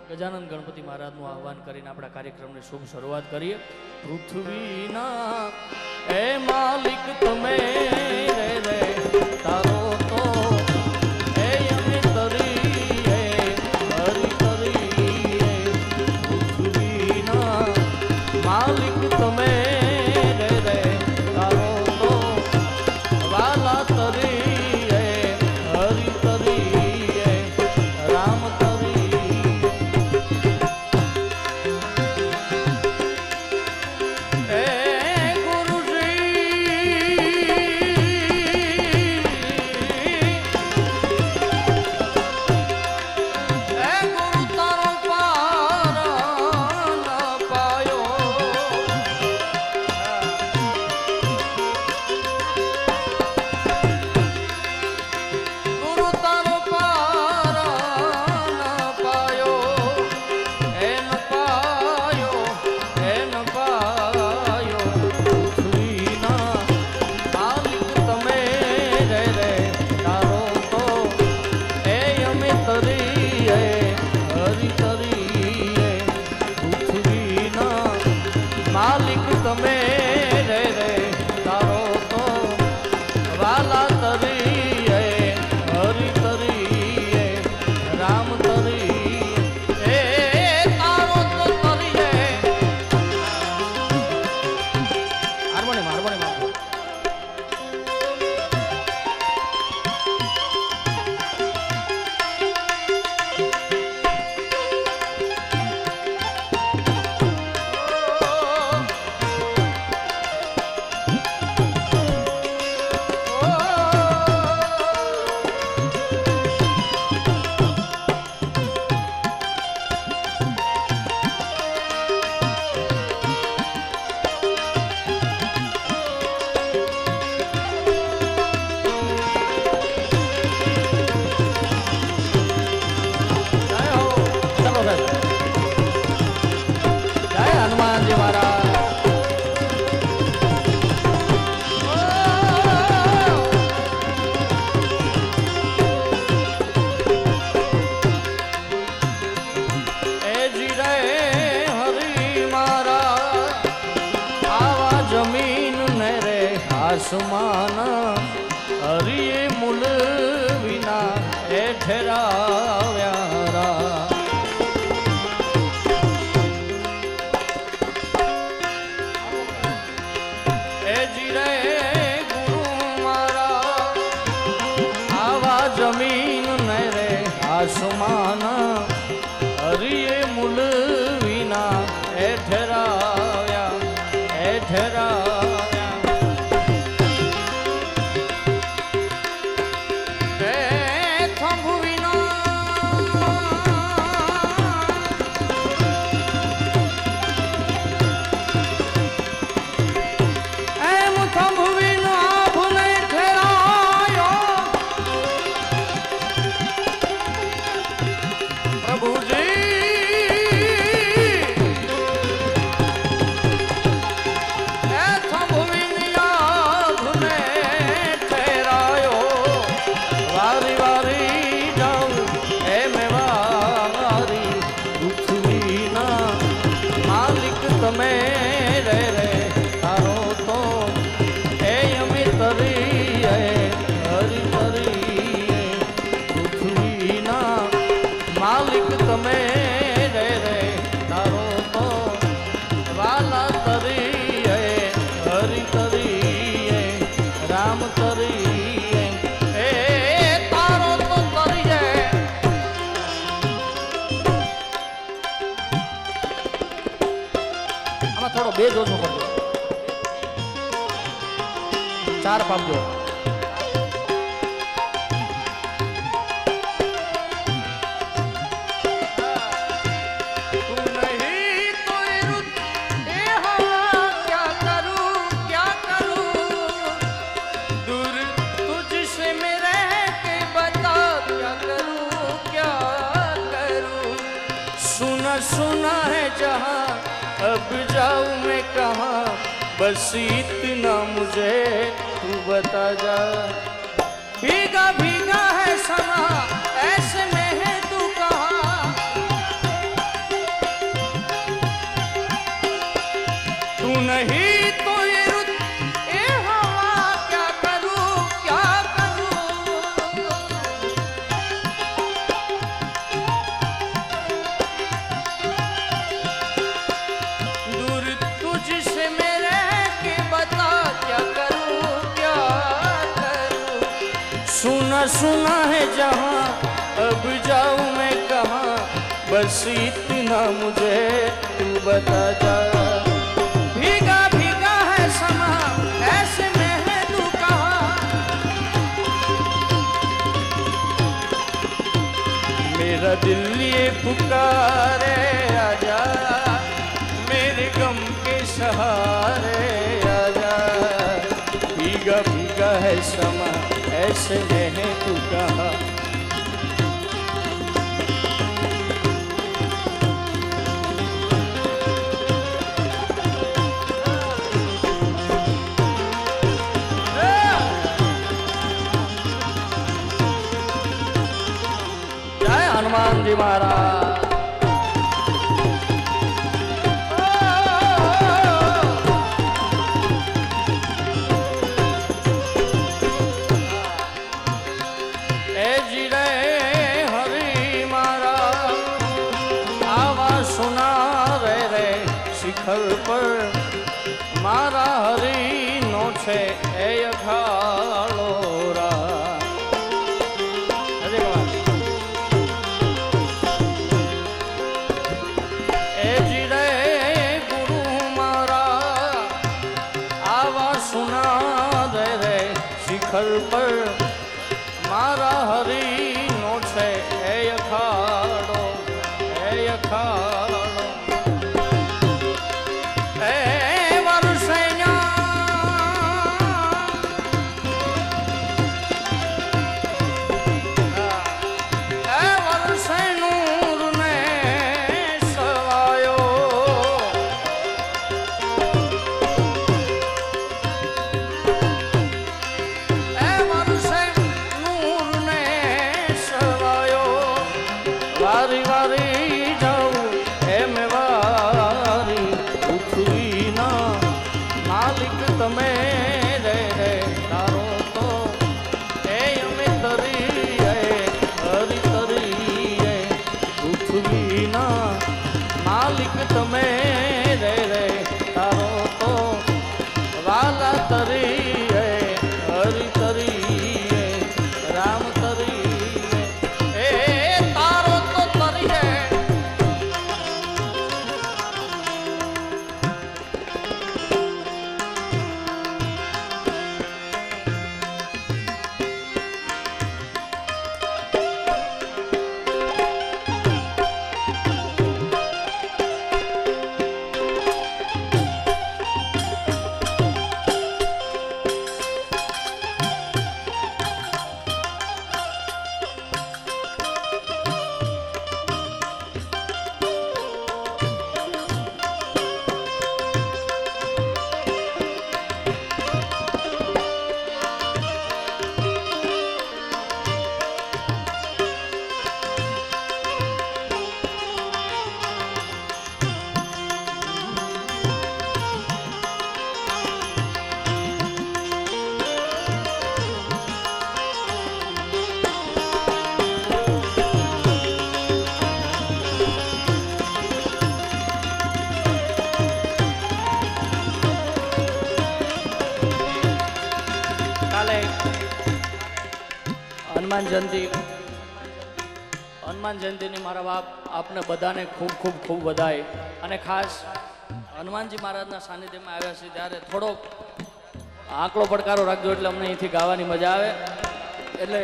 ગજાનંદ ગણપતિ મહારાજનું આહવાન કરીને આપણા કાર્યક્રમની શુભ શરૂઆત કરીએ। પૃથ્વીના એ માલિક તમે રે રે તારો તો એ અમે તરીએ હરી તરીએ। પૃથ્વીના માલિક તમે રે રે તારો તો વાલા તરીએ હરી તરીએ રામ માલિક તમે રે રે તારો તો વાલા તરીએ હરી તરીએ રામ તરીએ એ તારો તો તરીએ હાર્મોનિયમ હાર્મોનિયમ आसमान हरिये मूल विना ए ठहराव्यारा ए जीरे गुरु मारा आवा जमीन ने रे आसमान हरिये मूल विना ए ठहराव्या ए ठहरा તમે રે રે તારો તો એ અમે તરીએ હરી તરીએ। પૃથ્વીના માલિક તમે રે રે તારો તો વાલા તરીએ હરી તરીએ રામ તરીએ એ તારો તો તરીએ। થોડો બે જોજો કરજો ચાર પામજો सुना है जहाँ अब जाऊँ मैं कहाँ बस इतना मुझे तू बता जा। भीगा भीगा है समा ऐसे में है तू कहाँ नहीं तो ये रुत ए हवा क्या करूं क्या करूं। दूर तुझसे मेरे के बता क्या करूं क्या करूं। सुना सुना है जहां अब जाऊं मैं कहां बस इतना मुझे तू बता जा। भीगा भीगा है समा ऐसे में है तू कहां। मेरा दिल ये पुकारे आजा मेरे गम के सहारे आजा। भीगा भीगा है समा ऐसे में है तू कहां। हनुमान जी महाराज ए जी रे हरि मारा आवाज सुना रे शिखर पर मारा हरि नो छे ए अखाड़ो रा। शिखर पर मारा हरि नो छे ए अखाड़ो ए अखाड़ो। ए वरसैया ए वरसै नूर ने सवायो। वारी वारी जाऊं ए मैं वारी उठवी ना मालिक तमे रे तारो तो ए अमे तरी हरी तरी उठवी ना मालिक तमे रे तारो तो वाला तरी हरी तरी राम तरी। हनुमान जयंती ની મારા બાપ આપને બધાને ખૂબ ખૂબ ખૂબ વધાય। અને ખાસ હનુમાનજી મહારાજના સાનિધ્યમાં આવ્યા છે ત્યારે થોડો આંકડો પડકારો રાખજો એટલે અમને અહીંથી ગાવાની મજા આવે। એટલે